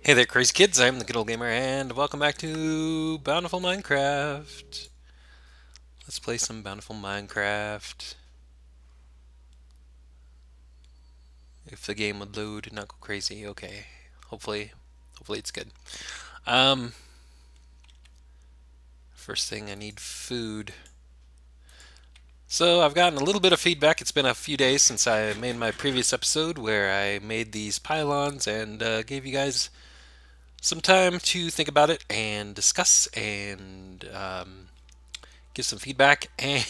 Hey there, crazy kids. I'm the Good Old Gamer, and welcome back to Bountiful Minecraft. Let's play some Bountiful Minecraft. If the game would load and not go crazy, okay. Hopefully it's good. Um, First thing, I need food. So I've gotten a little bit of feedback. It's been a few days since I made my previous episode where I made these pylons and gave you guys some time to think about it and discuss and give some feedback. And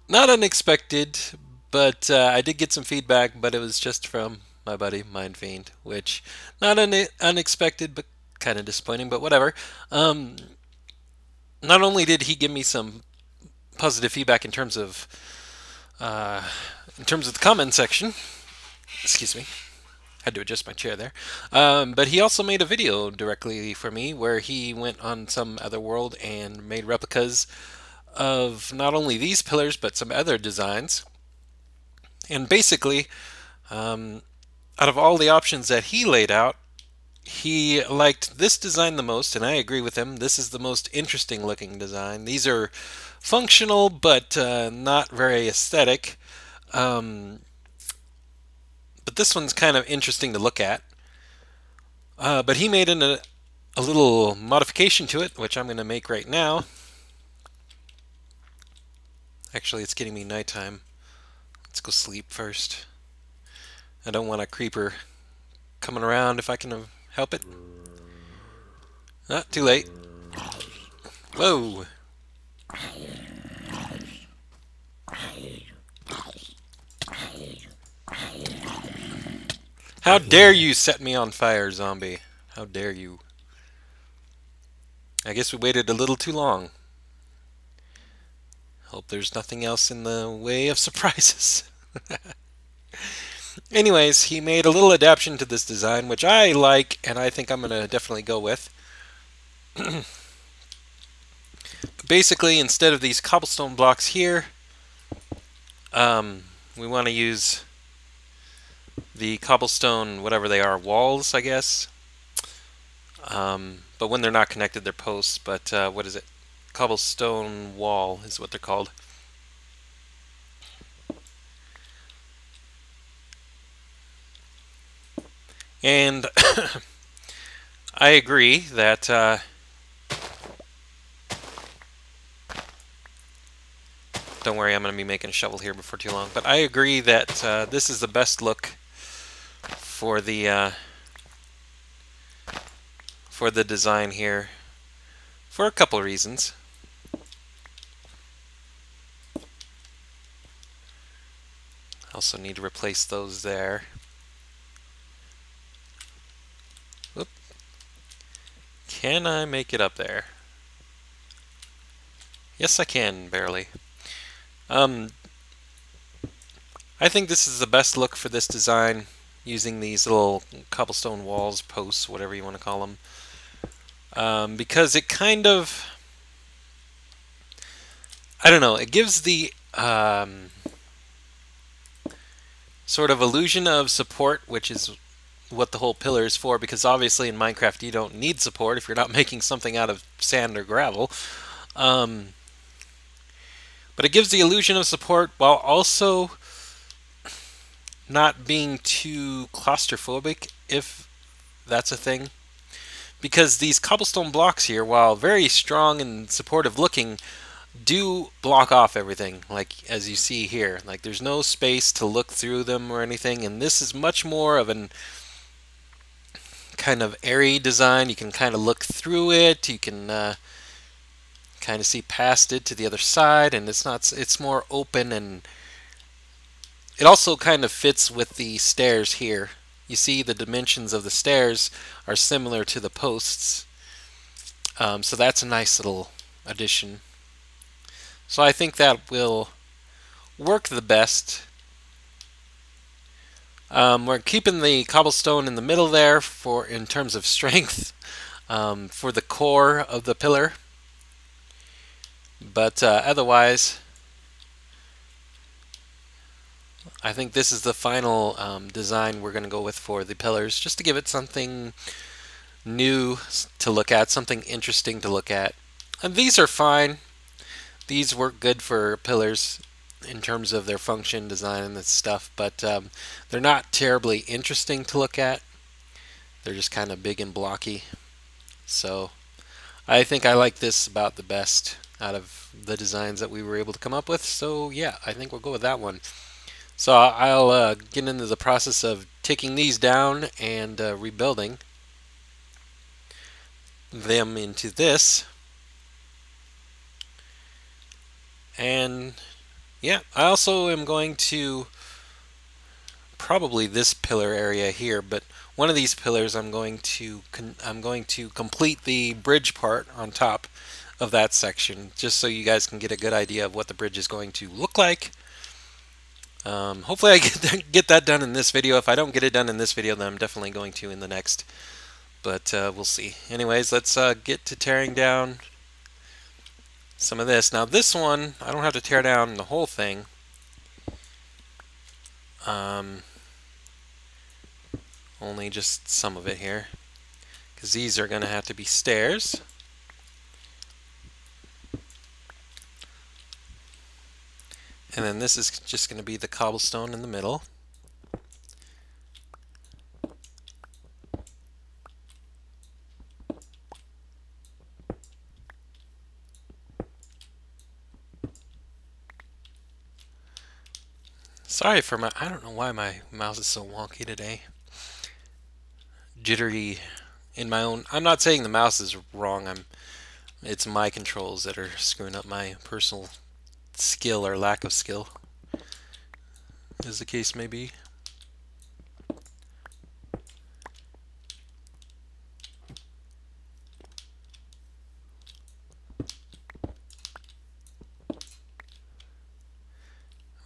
not unexpected, but I did get some feedback, but it was just from my buddy Mindfiend, which not unexpected, but kind of disappointing. But whatever. Um, Not only did he give me some positive feedback uh, in terms of the comment section. Excuse me. Had to adjust my chair there. But he also made a video directly for me where he went on some other world and made replicas of not only these pillars but some other designs. And basically, um, out of all the options that he laid out, he liked this design the most, and I agree with him. This is the most interesting looking design. These are functional, but not very aesthetic. Um, but this one's kind of interesting to look at. But he made a little modification to it, which I'm going to make right now. Actually, it's getting me nighttime. Let's go sleep first. I don't want a creeper coming around if I can help it. Not too late. Whoa. How dare you set me on fire, zombie? How dare you? I guess we waited a little too long. Hope there's nothing else in the way of surprises. Anyways, he made a little adaptation to this design, which I like, and I think I'm going to definitely go with. Basically, instead of these cobblestone blocks here, we want to use the cobblestone, whatever they are, walls, I guess. But when they're not connected, they're posts. But what is it? Cobblestone wall is what they're called. And I agree that don't worry, I'm going to be making a shovel here before too long. But I agree that this is the best look for the design here for a couple of reasons. Also need to replace those there. Whoop. Can I make it up there? Yes, I can, barely. Um, I think this is the best look for this design, using these little cobblestone walls, posts, whatever you want to call them. Because it kind of, I don't know, it gives the sort of illusion of support, which is what the whole pillar is for, because obviously in Minecraft you don't need support if you're not making something out of sand or gravel. Um, but it gives the illusion of support while also not being too claustrophobic, if that's a thing. Because these cobblestone blocks here, while very strong and supportive looking, do block off everything, like as you see here. Like there's no space to look through them or anything, and this is much more of an kind of airy design. You can kind of look through it, you can kind of see past it to the other side, and it's more open, and it also kind of fits with the stairs here. You see the dimensions of the stairs are similar to the posts, so that's a nice little addition. So I think that will work the best. We're keeping the cobblestone in the middle there for in terms of strength for the core of the pillar, but otherwise I think this is the final design we're going to go with for the pillars, just to give it something new to look at, something interesting to look at. And these are fine. These work good for pillars in terms of their function, design, and stuff, but they're not terribly interesting to look at. They're just kind of big and blocky. So I think I like this about the best out of the designs that we were able to come up with. So yeah, I think we'll go with that one. So I'll get into the process of taking these down and rebuilding them into this. And yeah, I also am going to probably this pillar area here, but one of these pillars I'm going to complete the bridge part on top of that section, just so you guys can get a good idea of what the bridge is going to look like. Hopefully I get that done in this video. If I don't get it done in this video, then I'm definitely going to in the next. But we'll see. Anyways, let's get to tearing down some of this. Now this one, I don't have to tear down the whole thing. Only just some of it here, because these are going to have to be stairs. And then this is just going to be the cobblestone in the middle. Sorry for my, I don't know why my mouse is so wonky today. Jittery in my own, I'm not saying the mouse is wrong, it's my controls that are screwing up my personal skill or lack of skill, as the case may be.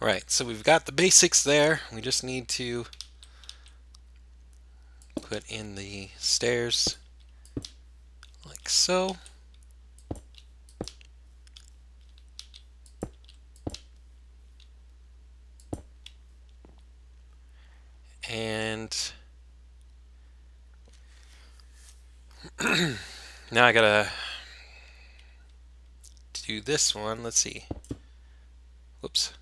Right, so we've got the basics there. We just need to put in the stairs like so. And now I gotta do this one. Let's see. Whoops.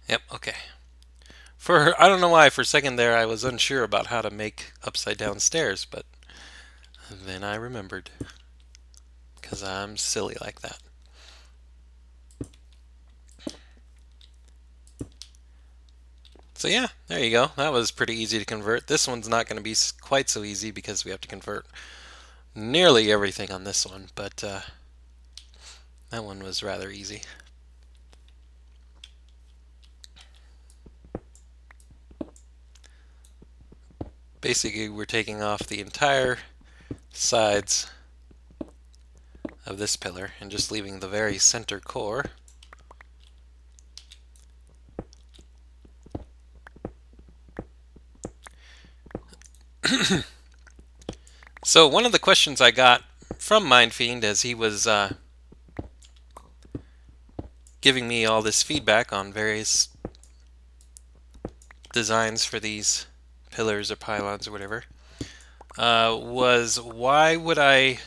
Yep, okay. I don't know why, for a second there I was unsure about how to make upside down stairs, but then I remembered. Because I'm silly like that. So yeah, there you go. That was pretty easy to convert. This one's not going to be quite so easy because we have to convert nearly everything on this one, but that one was rather easy. Basically, we're taking off the entire sides of this pillar and just leaving the very center core. So one of the questions I got from Mindfiend as he was giving me all this feedback on various designs for these pillars or pylons or whatever, was why would I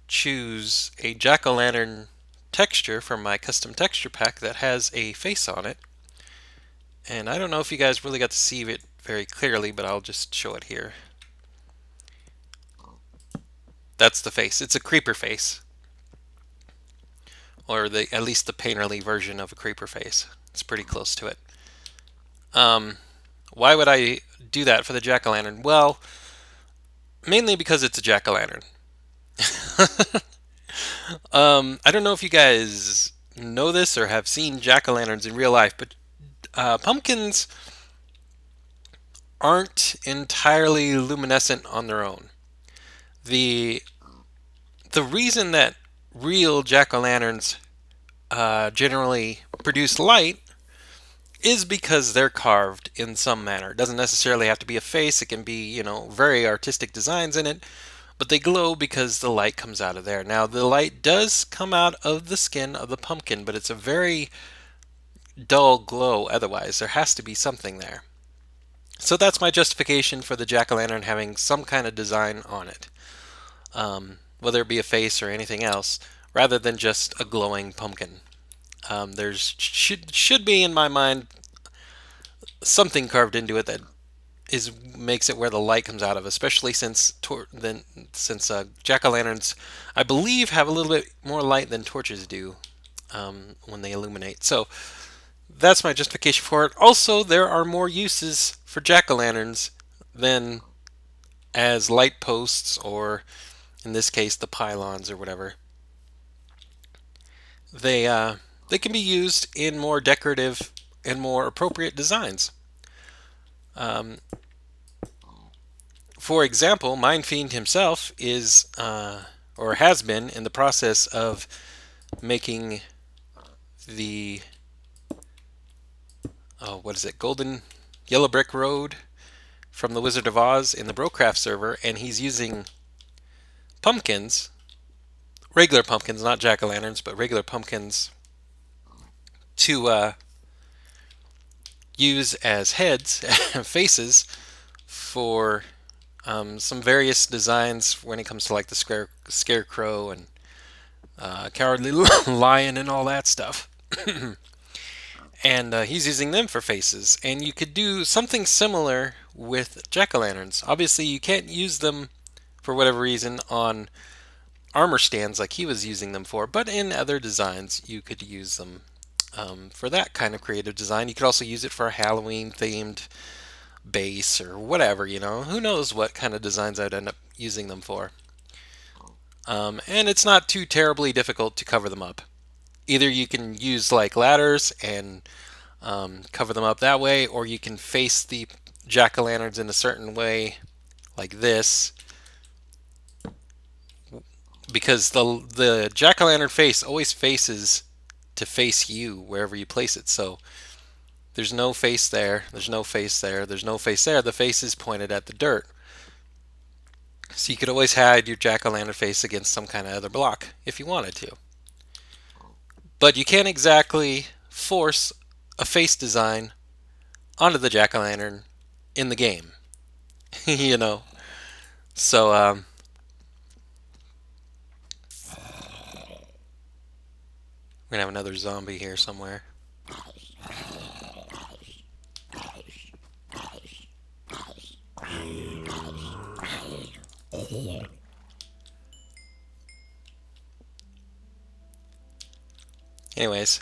choose a jack-o'-lantern texture from my custom texture pack that has a face on it. And I don't know if you guys really got to see it very clearly, but I'll just show it here. That's the face. It's a creeper face. Or at least the painterly version of a creeper face. It's pretty close to it. Why would I do that for the jack-o'-lantern? Well, mainly because it's a jack-o'-lantern. I don't know if you guys know this or have seen jack-o'-lanterns in real life, but pumpkins aren't entirely luminescent on their own. The reason that real jack-o'-lanterns generally produce light is because they're carved in some manner. It doesn't necessarily have to be a face. It can be, very artistic designs in it. but they glow because the light comes out of there. Now, the light does come out of the skin of the pumpkin, but it's a very dull glow otherwise. There has to be something there. So that's my justification for the jack-o'-lantern having some kind of design on it, whether it be a face or anything else, rather than just a glowing pumpkin. There's should be in my mind something carved into it that makes it where the light comes out of, especially since jack-o'-lanterns, I believe, have a little bit more light than torches do when they illuminate. So that's my justification for it. Also, there are more uses for jack-o'-lanterns than as light posts, or in this case, the pylons or whatever. They can be used in more decorative and more appropriate designs. Um, for example, Mindfiend himself is, or has been, in the process of making the, what is it, Golden Yellow Brick Road from the Wizard of Oz in the Brocraft server, and he's using pumpkins, regular pumpkins, not jack-o'-lanterns, but regular pumpkins, to use as heads, faces, for some various designs when it comes to like the scarecrow and cowardly lion and all that stuff. And he's using them for faces. And you could do something similar with jack-o'-lanterns. Obviously, you can't use them for whatever reason on armor stands like he was using them for, but in other designs you could use them for that kind of creative design. You could also use it for a Halloween themed base or whatever, who knows what kind of designs I'd end up using them for. And it's not too terribly difficult to cover them up. Either you can use like ladders and cover them up that way, or you can face the jack-o'-lanterns in a certain way like this, because the jack-o'-lantern face always faces to face you wherever you place it. So there's no face there, there's no face there, there's no face there. The face is pointed at the dirt. So you could always hide your jack-o'-lantern face against some kind of other block if you wanted to. But you can't exactly force a face design onto the jack-o'-lantern in the game. So we're gonna have another zombie here somewhere. Anyways.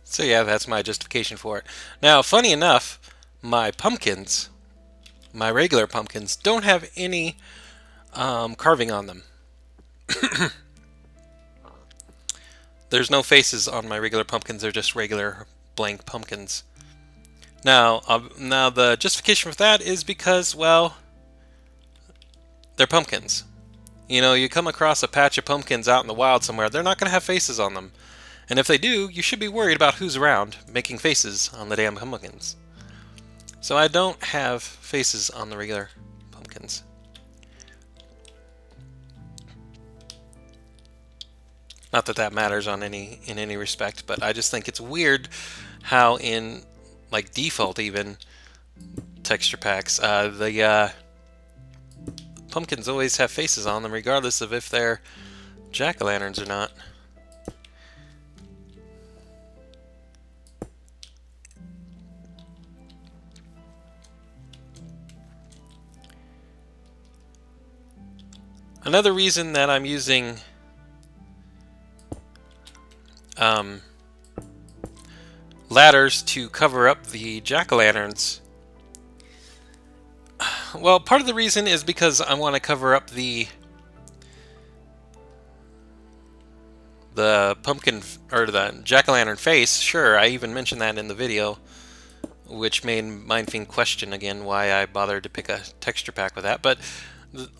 So yeah, that's my justification for it. Now, funny enough, my pumpkins, my regular pumpkins, don't have any carving on them. There's no faces on my regular pumpkins. They're just regular blank pumpkins. Now the justification for that is because, well, they're pumpkins. You come across a patch of pumpkins out in the wild somewhere, they're not going to have faces on them. And if they do, you should be worried about who's around making faces on the damn pumpkins. So I don't have faces on the regular pumpkins. Not that that matters in any respect, but I just think it's weird how in like default even texture packs, the pumpkins always have faces on them regardless of if they're jack-o'-lanterns or not. Another reason that I'm using ladders to cover up the jack-o'-lanterns, well, part of the reason is because I want to cover up the pumpkin or the jack-o'-lantern face. Sure, I even mentioned that in the video, which made Mindfiend question again why I bothered to pick a texture pack with that. But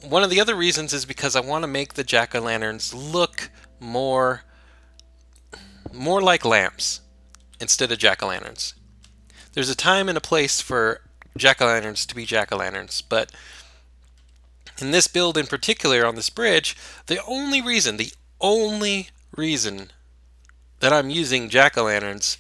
one of the other reasons is because I want to make the jack-o'-lanterns look more like lamps instead of jack-o'-lanterns. There's a time and a place for jack-o'-lanterns to be jack-o'-lanterns, but in this build in particular on this bridge, the only reason that I'm using jack-o'-lanterns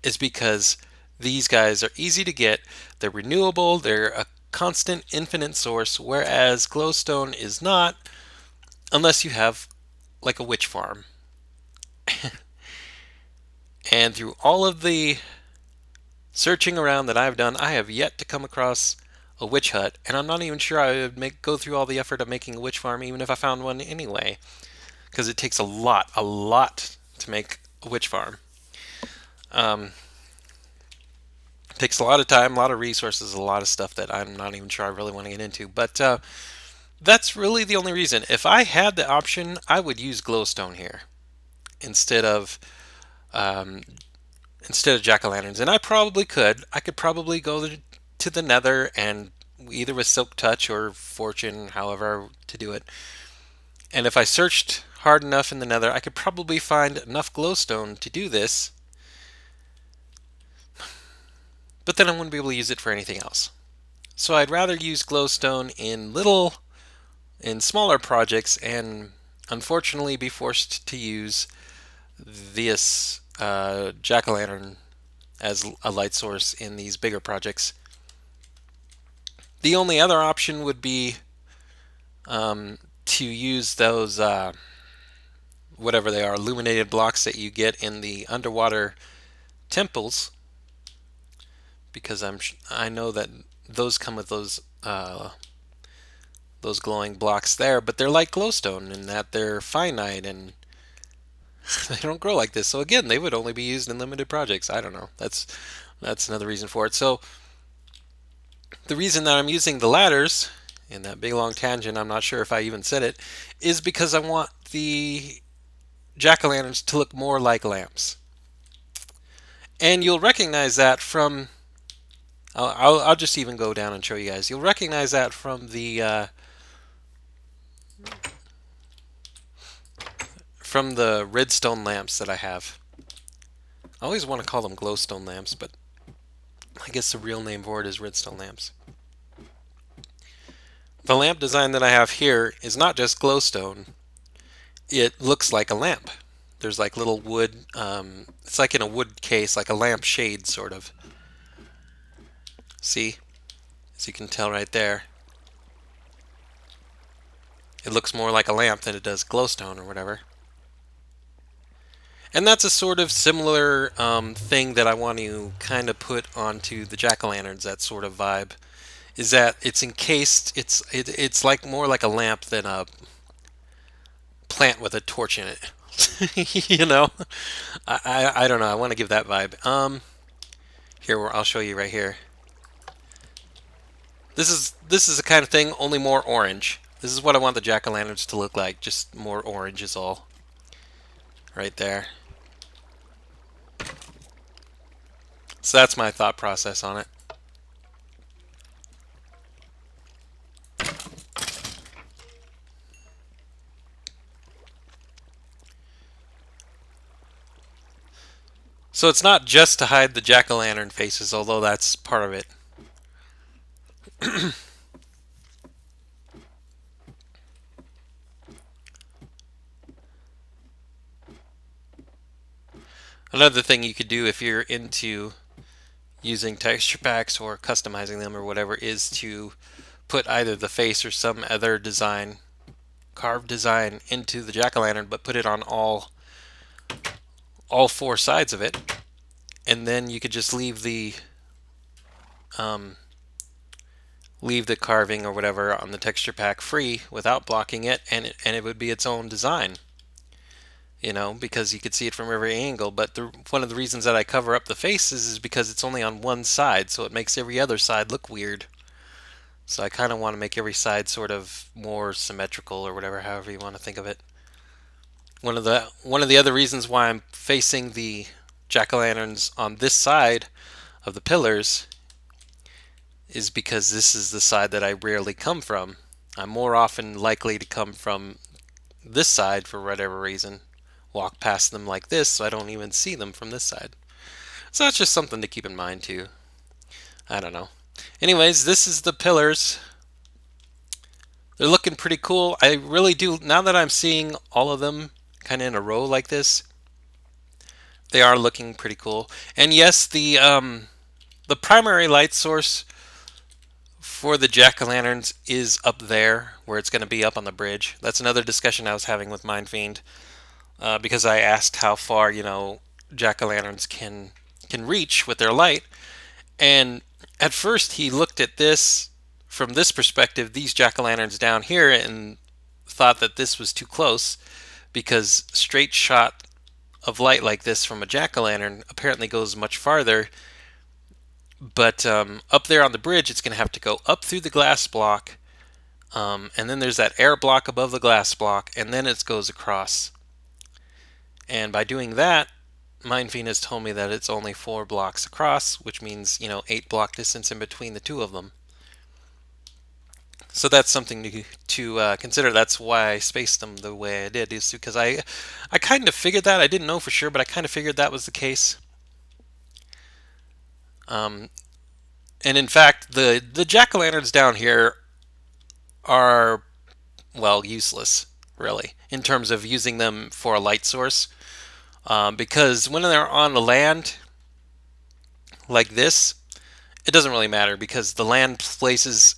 is because these guys are easy to get, they're renewable, they're a constant infinite source, whereas glowstone is not unless you have like a witch farm. And through all of the searching around that I've done, I have yet to come across a witch hut, and I'm not even sure I would go through all the effort of making a witch farm even if I found one anyway, because it takes a lot to make a witch farm. Um, it takes a lot of time, a lot of resources, a lot of stuff that I'm not even sure I really want to get into. But that's really the only reason. If I had the option, I would use glowstone here instead of um, jack-o'-lanterns, and I probably could. I could probably go to the Nether and either with Silk Touch or Fortune, however to do it. And if I searched hard enough in the Nether, I could probably find enough glowstone to do this. But then I wouldn't be able to use it for anything else. So I'd rather use glowstone in smaller projects, and unfortunately be forced to use this jack-o'-lantern as a light source in these bigger projects. The only other option would be to use those whatever they are, illuminated blocks that you get in the underwater temples, because I know that those come with those glowing blocks there, but they're like glowstone in that they're finite and they don't grow like this. So again, they would only be used in limited projects. I don't know. That's another reason for it. So the reason that I'm using the ladders in that big long tangent, I'm not sure if I even said it, is because I want the jack-o'-lanterns to look more like lamps. And you'll recognize that from I'll just even go down and show you guys. You'll recognize that from the redstone lamps that I have. I always want to call them glowstone lamps, but I guess the real name for it is redstone lamps. The lamp design that I have here is not just glowstone. It looks like a lamp. There's like little wood, it's like in a wood case, like a lamp shade sort of. See? As you can tell right there. It looks more like a lamp than it does glowstone or whatever. And that's a sort of similar thing that I want to kind of put onto the jack-o'-lanterns, that sort of vibe. Is that it's encased, it's like more like a lamp than a plant with a torch in it. You know? I don't know, I want to give that vibe. Here, I'll show you right here. This is the kind of thing, only more orange. This is what I want the jack-o'-lanterns to look like, just more orange is all. Right there. So that's my thought process on it. So it's not just to hide the jack-o'-lantern faces, although that's part of it. Another thing you could do if you're into using texture packs or customizing them or whatever is to put either the face or some other design, carved design, into the jack-o'-lantern, but put it on all four sides of it, and then you could just leave the carving or whatever on the texture pack free without blocking it, and it would be its own design. You know, because you could see it from every angle. But one of the reasons that I cover up the faces is because it's only on one side, so it makes every other side look weird. So I kind of want to make every side sort of more symmetrical or whatever, however you want to think of it. One of the other reasons why I'm facing the jack-o'-lanterns on this side of the pillars is because this is the side that I rarely come from. I'm more often likely to come from this side for whatever reason. Walk past them like this so I don't even see them from this side. So that's just something to keep in mind too. I don't know. Anyways, this is the pillars. They're looking pretty cool. I really do, now that I'm seeing all of them kind of in a row like this, they are looking pretty cool. And yes, the primary light source for the jack-o'-lanterns is up there, where it's going to be up on the bridge. That's another discussion I was having with Mindfiend, because I asked how far, jack-o'-lanterns can reach with their light. And at first he looked at this from this perspective, these jack-o'-lanterns down here, and thought that this was too close, because straight shot of light like this from a jack-o'-lantern apparently goes much farther. But up there on the bridge, it's going to have to go up through the glass block, and then there's that air block above the glass block, and then it goes across. And by doing that, Mindfiend has told me that it's only 4 blocks across, which means 8 block distance in between the two of them. So that's something to consider. That's why I spaced them the way I did, is because I kind of figured that. I didn't know for sure, but I kind of figured that was the case. Um, and in fact, the jack-o'-lanterns down here are, well, useless, really, in terms of using them for a light source. Because when they're on the land like this, it doesn't really matter, because the land places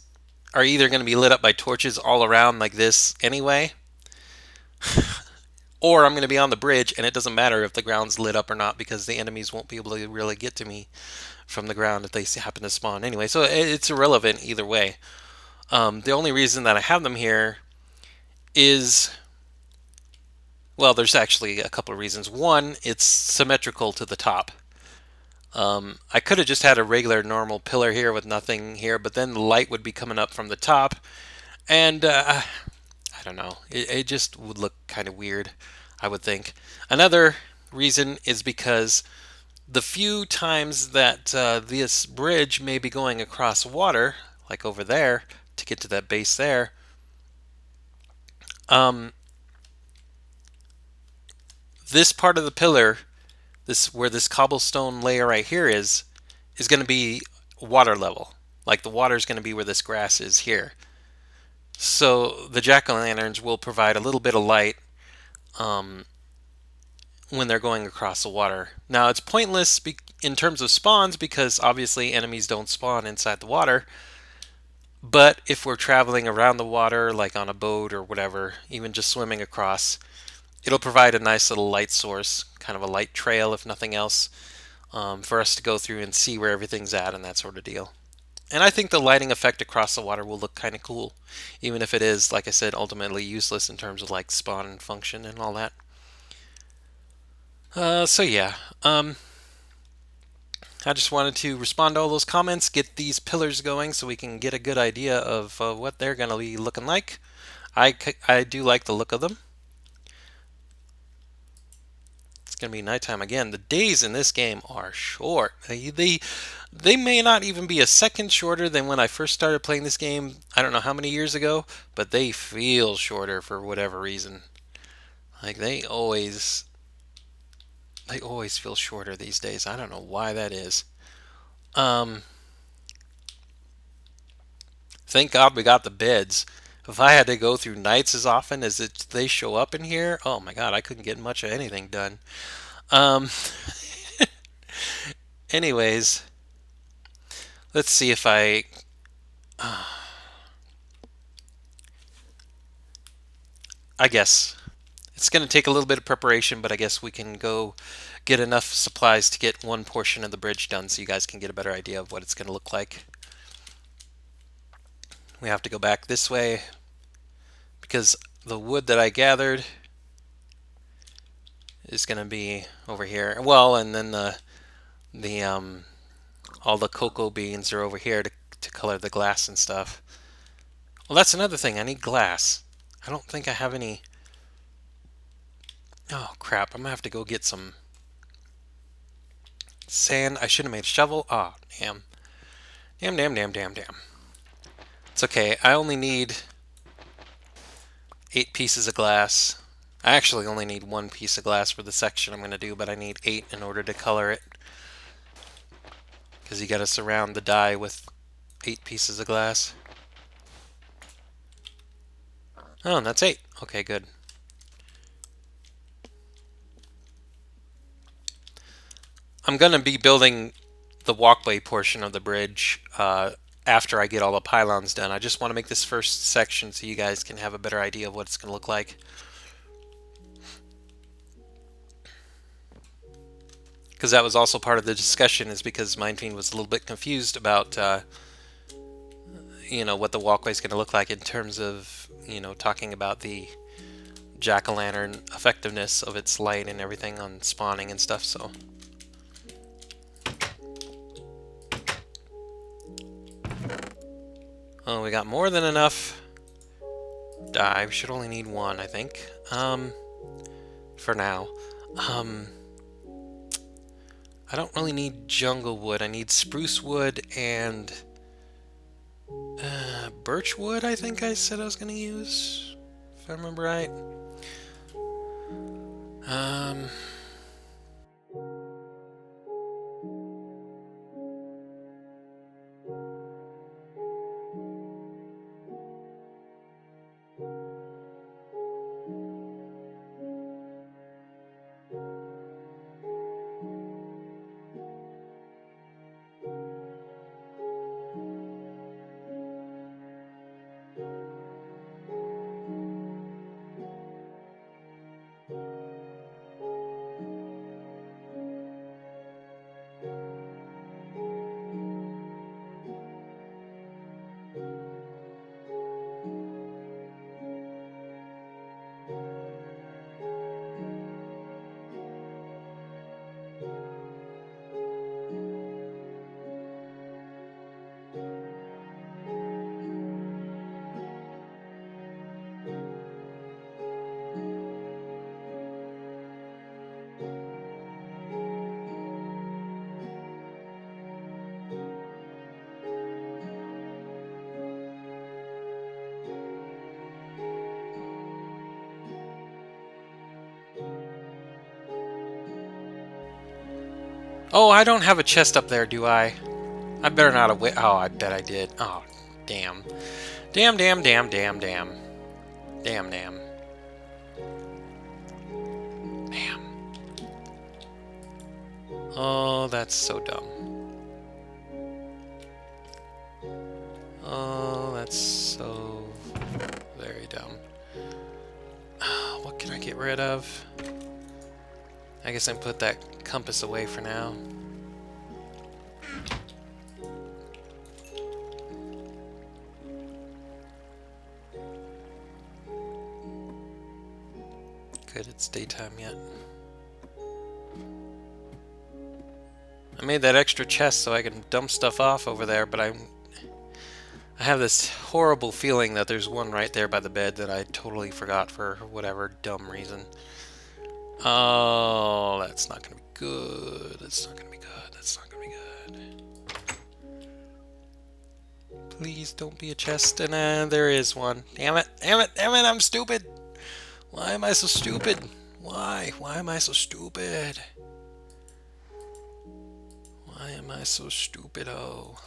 are either going to be lit up by torches all around like this anyway, or I'm going to be on the bridge and it doesn't matter if the ground's lit up or not, because the enemies won't be able to really get to me from the ground if they happen to spawn anyway. So it's irrelevant either way. The only reason that I have them here is, well, there's actually a couple of reasons. One, it's symmetrical to the top. I could have just had a regular normal pillar here with nothing here, but then the light would be coming up from the top, and I don't know. It just would look kind of weird, I would think. Another reason is because the few times that this bridge may be going across water, like over there, to get to that base there, um, this part of the pillar, this where this cobblestone layer right here is going to be water level. Like the water is going to be where this grass is here. So the jack-o'-lanterns will provide a little bit of light um, when they're going across the water. Now it's pointless in terms of spawns, because obviously enemies don't spawn inside the water. But if we're traveling around the water, like on a boat or whatever, even just swimming across, it'll provide a nice little light source, kind of a light trail if nothing else, for us to go through and see where everything's at and that sort of deal. And I think the lighting effect across the water will look kind of cool, even if it is, like I said, ultimately useless in terms of like spawn and function and all that. So yeah, I just wanted to respond to all those comments, get these pillars going so we can get a good idea of what they're going to be looking like. I do like the look of them. It's going to be nighttime again. The days in this game are short. They may not even be a second shorter than when I first started playing this game, I don't know how many years ago, but they feel shorter for whatever reason. Like they always feel shorter these days. I don't know why that is. Um, thank God we got the beds. If I had to go through nights as often as they show up in here, oh my God, I couldn't get much of anything done. Um, anyways, let's see if I guess it's going to take a little bit of preparation, but I guess we can go get enough supplies to get one portion of the bridge done so you guys can get a better idea of what it's going to look like. We have to go back this way because the wood that I gathered is going to be over here. Well, and then the all the cocoa beans are over here to color the glass and stuff. Well, that's another thing. I need glass. I don't think I have any. Oh crap! I'm gonna have to go get some sand. I should have made a shovel. Ah, oh, damn. Damn, damn, damn, damn, damn. It's okay. I only need 8 pieces of glass. I actually only need 1 piece of glass for the section I'm going to do, but I need 8 in order to color it. Because you got to surround the die with 8 pieces of glass. Oh, and that's 8. Okay, good. I'm going to be building the walkway portion of the bridge after I get all the pylons done. I just want to make this first section so you guys can have a better idea of what it's going to look like. Because that was also part of the discussion, is because Mindfiend was a little bit confused about what the walkway is going to look like in terms of talking about the jack-o'-lantern effectiveness of its light and everything on spawning and stuff. So oh, we got more than enough dye. We should only need 1, I think, for now. I don't really need jungle wood. I need spruce wood and birch wood, I think I said I was going to use, if I remember right. Oh, I don't have a chest up there, do I? I better not have oh, I bet I did. Oh, damn. Damn, damn, damn, damn, damn. Damn, damn. Damn. Oh, that's so dumb. Oh, that's so very dumb. What can I get rid of? I guess I can put that compass away for now. Good, it's daytime yet. I made that extra chest so I can dump stuff off over there, but I have this horrible feeling that there's one right there by the bed that I totally forgot for whatever dumb reason. Oh, that's not gonna be good. That's not gonna be good. That's not gonna be good. Please don't be a chest. And there is one. Damn it. Damn it. Damn it. I'm stupid. Why am I so stupid? Why? Why am I so stupid? Why am I so stupid? Oh.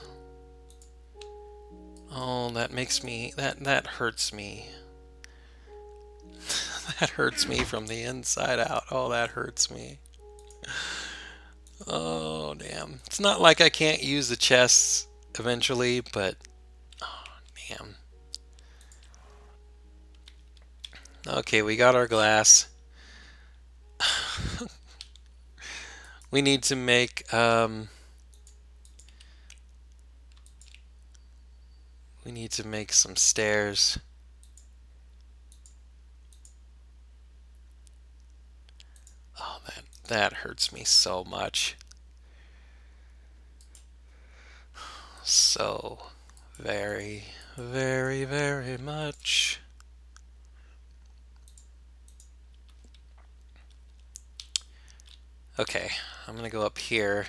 Oh, that makes me... That hurts me. That hurts me from the inside out. Oh, that hurts me. Oh, damn. It's not like I can't use the chests eventually, but... Oh, damn. Okay, we got our glass. We need to make... we need to make some stairs. Oh, that hurts me so much. So very, very, very much. Okay, I'm gonna go up here.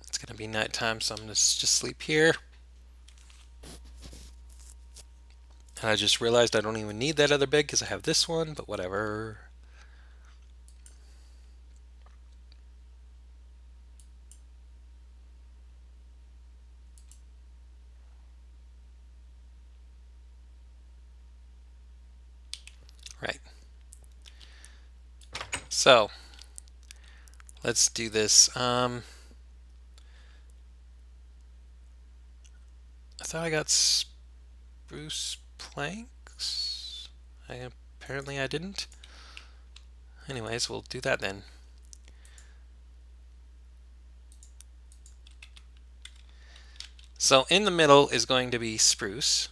It's gonna be nighttime, so I'm gonna just sleep here. And I just realized I don't even need that other bed because I have this one, but whatever. Right. So, let's do this. I thought I got spruce planks. Apparently I didn't. Anyways, we'll do that then. So in the middle is going to be spruce.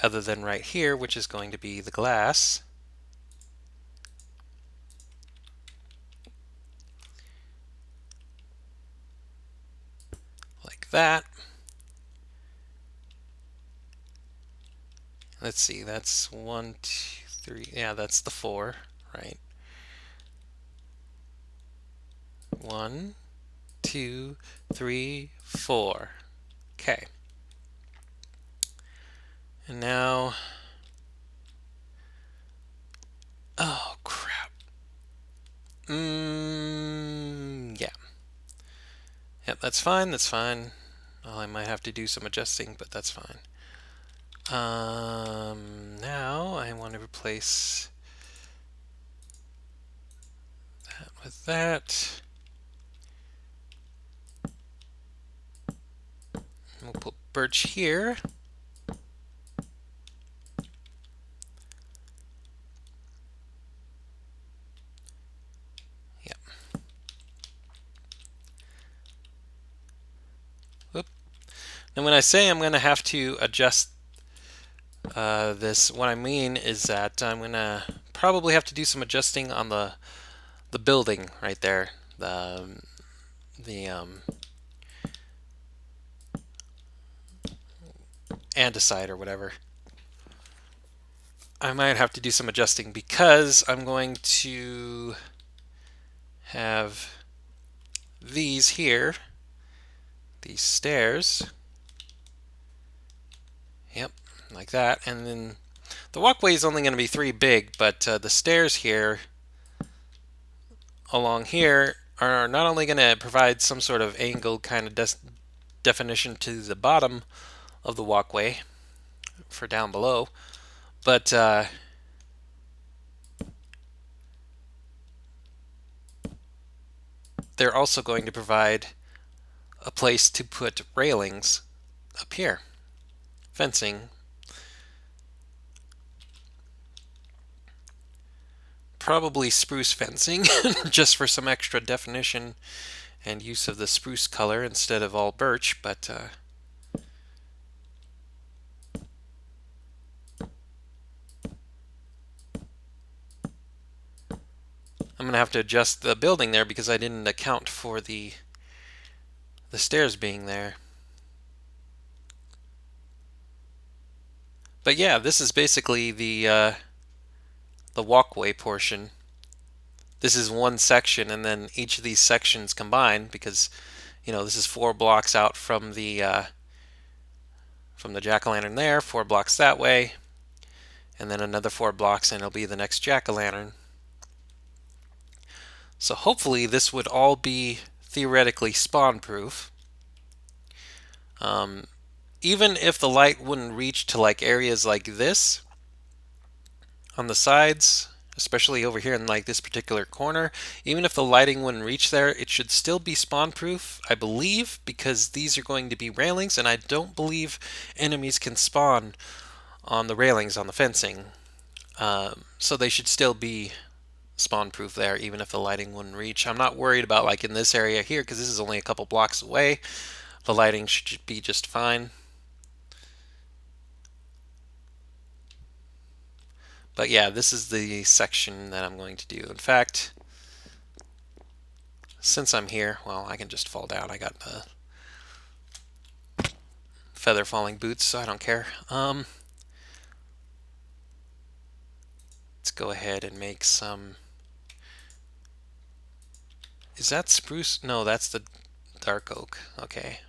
Other than right here, which is going to be the glass. Like that. Let's see, that's 1, 2, 3. Yeah, that's the 4, right? 1, 2, 3, 4. Okay. And now, oh crap. Yeah. Yep, that's fine, that's fine. Well, I might have to do some adjusting, but that's fine. Now I want to replace that with that. We'll put birch here. Yep. Whoop. And when I say I'm going to have to adjust this, what I mean is that I'm going to probably have to do some adjusting on the building right there. The andesite or whatever. I might have to do some adjusting because I'm going to have these here, these stairs. Yep, like that. And then the walkway is only going to be 3 big, but the stairs here along here are not only going to provide some sort of angled kind of definition to the bottom of the walkway for down below, but they're also going to provide a place to put railings up here, fencing. Probably spruce fencing, just for some extra definition and use of the spruce color instead of all birch, but I'm going to have to adjust the building there because I didn't account for the stairs being there. But yeah, this is basically the walkway portion. This is one section, and then each of these sections combined, because this is 4 blocks out from the jack-o'-lantern there, 4 blocks that way, and then another 4 blocks, and it'll be the next jack-o'-lantern. So hopefully this would all be theoretically spawn-proof. Even if the light wouldn't reach to like areas like this on the sides, especially over here in like this particular corner, even if the lighting wouldn't reach there, it should still be spawn-proof, I believe, because these are going to be railings, and I don't believe enemies can spawn on the railings on the fencing. So they should still be spawn-proof there, even if the lighting wouldn't reach. I'm not worried about like in this area here, because this is only a couple blocks away. The lighting should be just fine. But yeah, this is the section that I'm going to do. In fact, since I'm here, well, I can just fall down. I got the feather falling boots, so I don't care. Let's go ahead and make some. Is that spruce? No, that's the dark oak. Okay.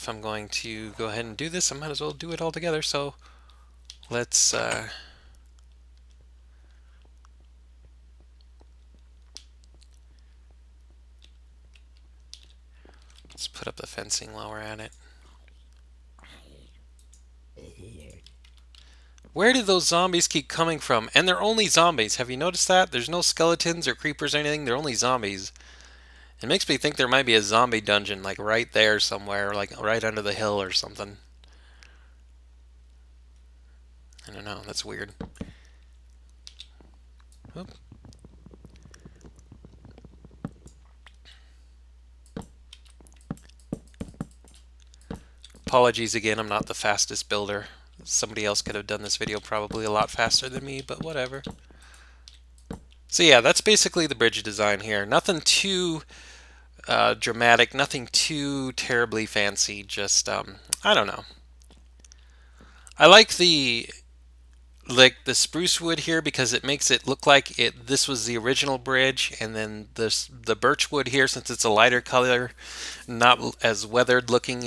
if I'm going to go ahead and do this, I might as well do it all together. So let's let's put up the fencing while we're at it. Where did those zombies keep coming from? And they're only zombies. Have you noticed that? There's no skeletons or creepers or anything. They're only zombies. It makes me think there might be a zombie dungeon like right there somewhere, like right under the hill or something. I don't know. That's weird. Oop. Apologies again, I'm not the fastest builder. Somebody else could have done this video probably a lot faster than me, but whatever. So yeah, that's basically the bridge design here. Nothing too dramatic, nothing too terribly fancy, just, I don't know. I like the spruce wood here because it makes it look like this was the original bridge, and then the birch wood here, since it's a lighter color, not as weathered looking,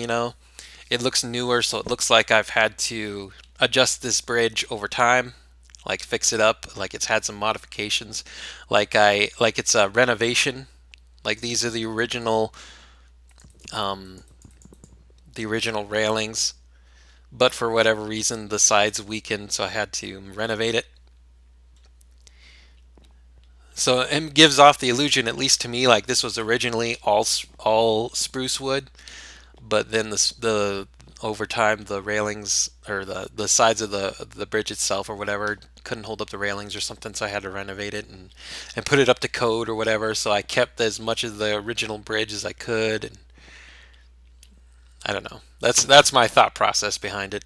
it looks newer, so it looks like I've had to adjust this bridge over time, like fix it up, like it's had some modifications, like it's a renovation. Like these are um, the original railings, but for whatever reason the sides weakened, so I had to renovate it. So it gives off the illusion, at least to me, like this was originally all spruce wood, but then the over time the railings or the sides of the bridge itself or whatever couldn't hold up the railings or something, so I had to renovate it and put it up to code or whatever. So I kept as much of the original bridge as I could, and I don't know. That's my thought process behind it.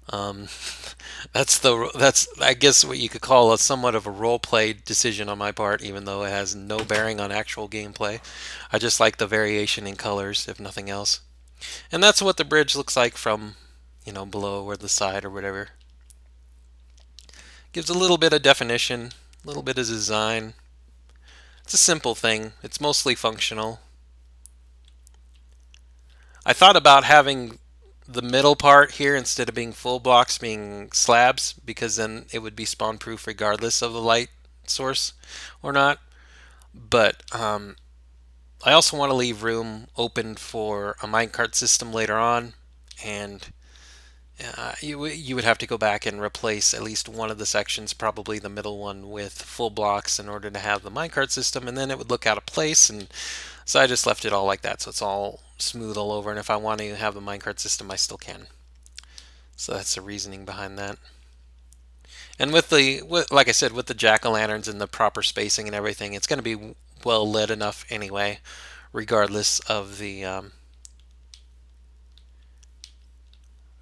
Um, that's I guess what you could call a somewhat of a role play decision on my part, even though it has no bearing on actual gameplay. I just like the variation in colors, if nothing else. And that's what the bridge looks like from, below or the side or whatever. Gives a little bit of definition, a little bit of design. It's a simple thing. It's mostly functional. I thought about having the middle part here, instead of being full blocks, being slabs, because then it would be spawn proof regardless of the light source or not. But I also want to leave room open for a minecart system later on, and you would have to go back and replace at least one of the sections, probably the middle one, with full blocks in order to have the minecart system, and then it would look out of place. And so I just left it all like that, so it's all smooth all over. And if I want to have the minecart system, I still can. So that's the reasoning behind that. And like I said, with the jack-o'-lanterns and the proper spacing and everything, it's going to be well lit enough anyway, regardless of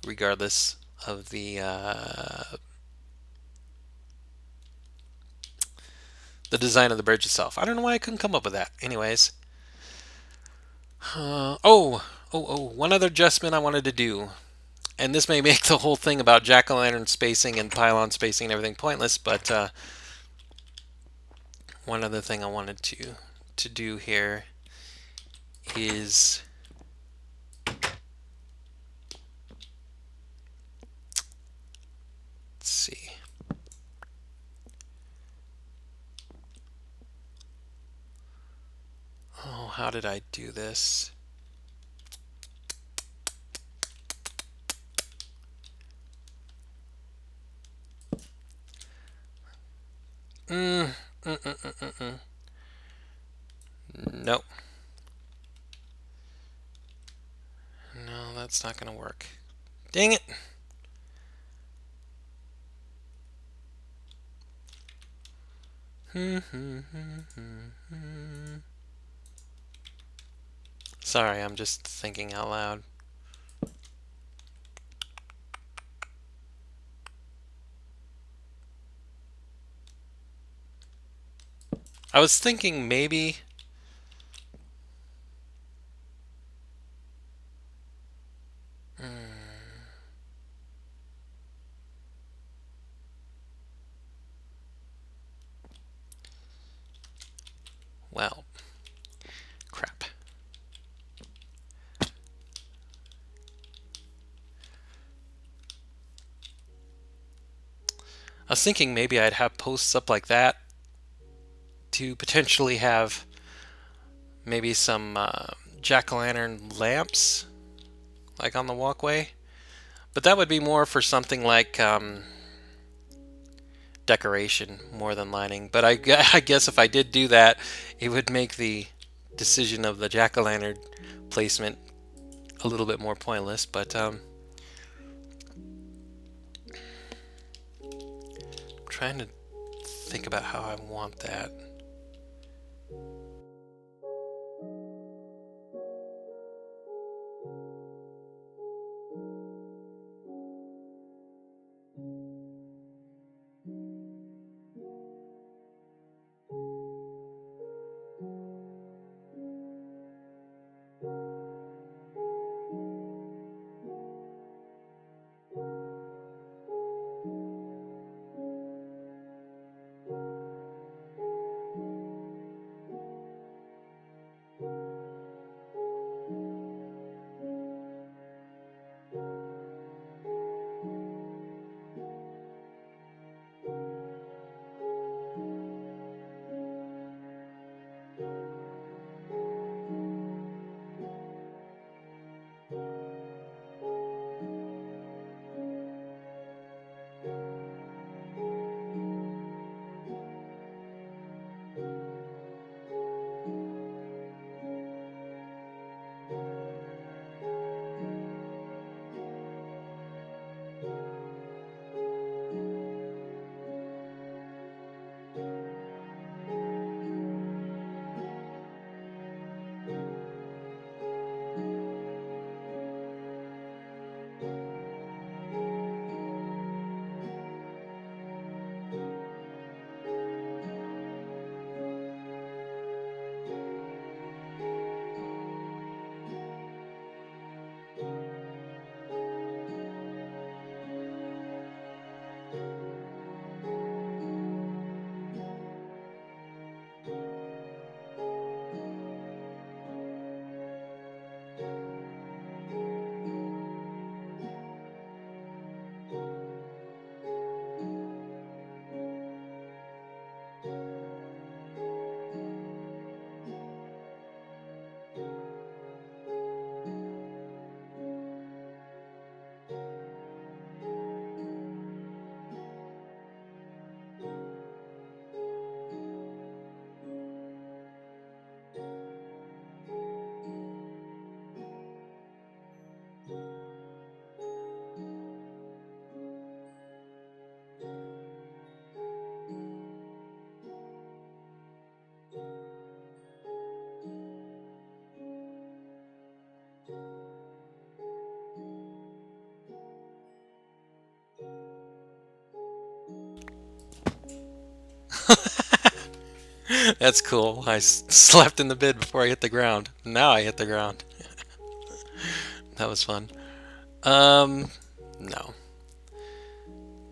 regardless of the design of the bridge itself. I don't know why I couldn't come up with that. Anyways, one other adjustment I wanted to do, and this may make the whole thing about jack-o'-lantern spacing and pylon spacing and everything pointless, but one other thing I wanted to do here is let's see. Oh, how did I do this? Mm, mm, mm, mm, mm, mm. Nope. No, that's not gonna work. Dang it. Sorry, I'm just thinking out loud. I was thinking maybe. Well, crap. I was thinking maybe I'd have posts up like that to potentially have maybe some jack-o'-lantern lamps like on the walkway. But that would be more for something like decoration more than lighting. But I guess if I did do that, it would make the decision of the jack-o'-lantern placement a little bit more pointless. But I'm trying to think about how I want that. That's cool. I slept in the bed before I hit the ground. Now I hit the ground. That was fun. Um, no.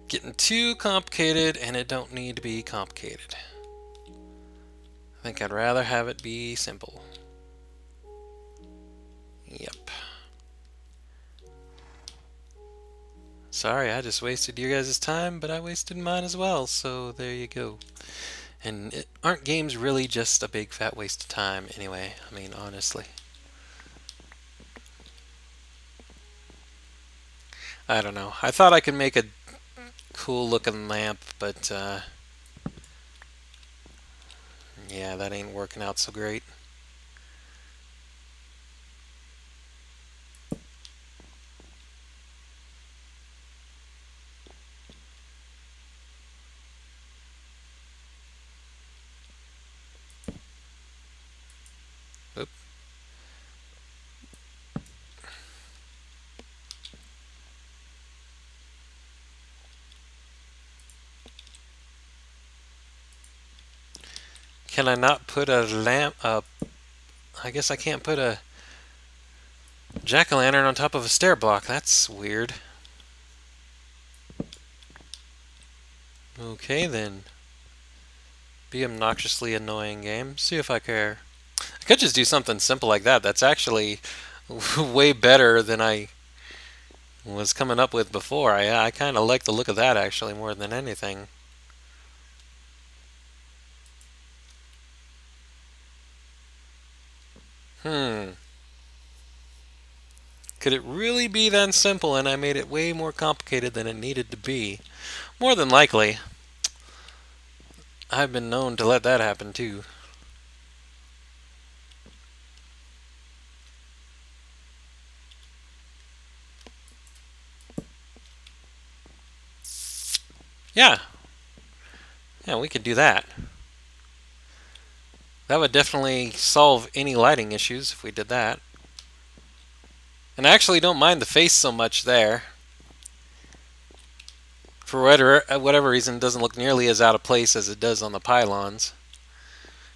Getting too complicated, and it don't need to be complicated. I think I'd rather have it be simple. Yep. Sorry, I just wasted your guys' time, but I wasted mine as well, so there you go. And aren't games really just a big fat waste of time anyway? I mean, honestly. I don't know. I thought I could make a cool looking lamp, but yeah, that ain't working out so great. Oop. Can I not put a lamp? I guess I can't put a jack-o'-lantern on top of a stair block. That's weird. Okay then. Be obnoxiously annoying game. See if I care. I could just do something simple like that. That's actually way better than I was coming up with before. I kind of like the look of that actually more than anything. Hmm. Could it really be that simple and I made it way more complicated than it needed to be? More than likely. I've been known to let that happen too. Yeah, yeah, we could do that. That would definitely solve any lighting issues if we did that. And I actually don't mind the face so much there. For whatever reason, it doesn't look nearly as out of place as it does on the pylons.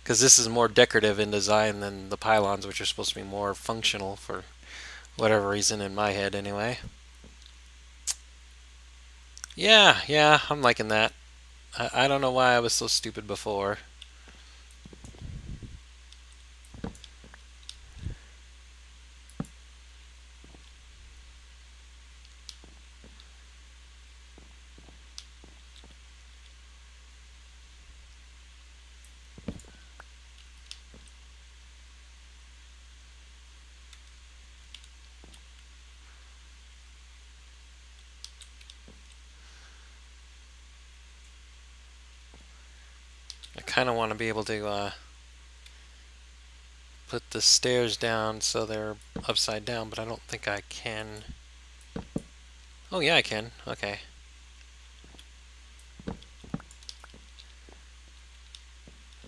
Because this is more decorative in design than the pylons, which are supposed to be more functional for whatever reason in my head anyway. Yeah, I'm liking that. I don't know why I was so stupid before. I kind of want to be able to put the stairs down so they're upside down, but I don't think I can. Oh yeah, I can. Okay.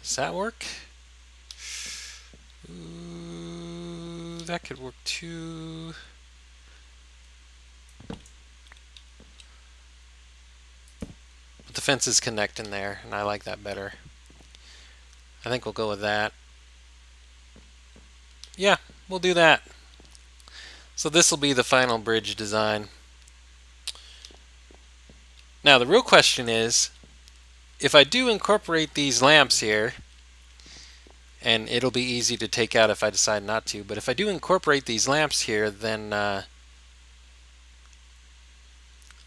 Does that work? Ooh, that could work too. But the fences connect in there, and I like that better. I think we'll go with that. Yeah, we'll do that. So this will be the final bridge design. Now the real question is, if I do incorporate these lamps here, and it'll be easy to take out if I decide not to, but if I do incorporate these lamps here, then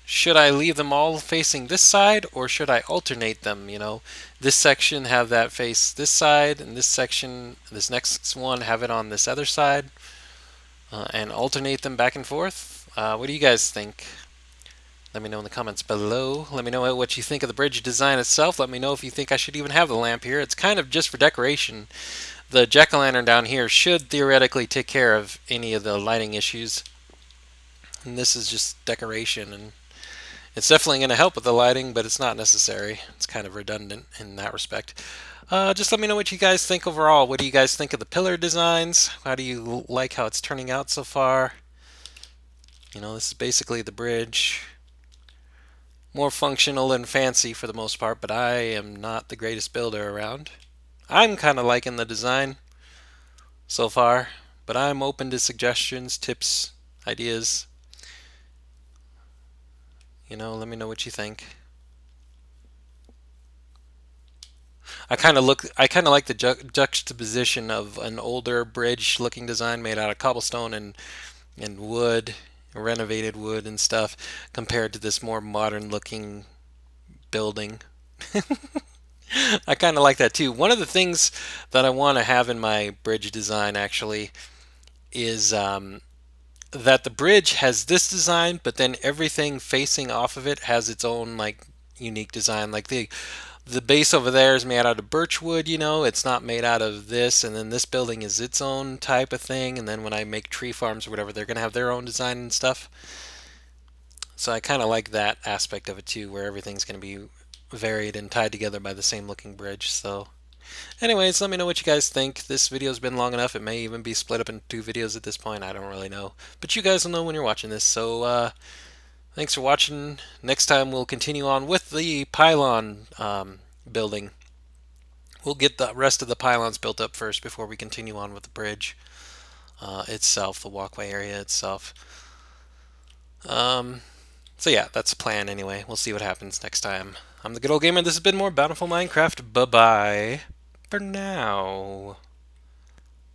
should I leave them all facing this side, or should I alternate them? You know, this section have that face this side, and this section, this next one, have it on this other side, and alternate them back and forth? What do you guys think? Let me know in the comments below. Let me know what you think of the bridge design itself. Let me know if you think I should even have the lamp here. It's kind of just for decoration. The jack-o'-lantern down here should theoretically take care of any of the lighting issues. And this is just decoration, and it's definitely going to help with the lighting, but it's not necessary. It's kind of redundant in that respect. Just let me know what you guys think overall. What do you guys think of the pillar designs? How do you like how it's turning out so far? You know, this is basically the bridge. More functional and fancy for the most part, but I am not the greatest builder around. I'm kind of liking the design so far, but I'm open to suggestions, tips, ideas. You know, let me know what you think. I kind of like the juxtaposition of an older bridge looking design made out of cobblestone and wood, renovated wood and stuff, compared to this more modern looking building. I kind of like that too. One of the things that I want to have in my bridge design actually is that the bridge has this design, but then everything facing off of it has its own like unique design. Like the base over there is made out of birch wood, you know, it's not made out of this, and then this building is its own type of thing, and then when I make tree farms or whatever, they're going to have their own design and stuff. So I kind of like that aspect of it too, where everything's going to be varied and tied together by the same looking bridge. So anyways, let me know what you guys think. This video's been long enough. It may even be split up into two videos at this point. I don't really know. But you guys will know when you're watching this. So thanks for watching. Next time we'll continue on with the pylon building. We'll get the rest of the pylons built up first before we continue on with the bridge itself, the walkway area itself. So yeah, that's the plan anyway. We'll see what happens next time. I'm the Good Old Gamer. This has been more Bountiful Minecraft. Bye-bye for now.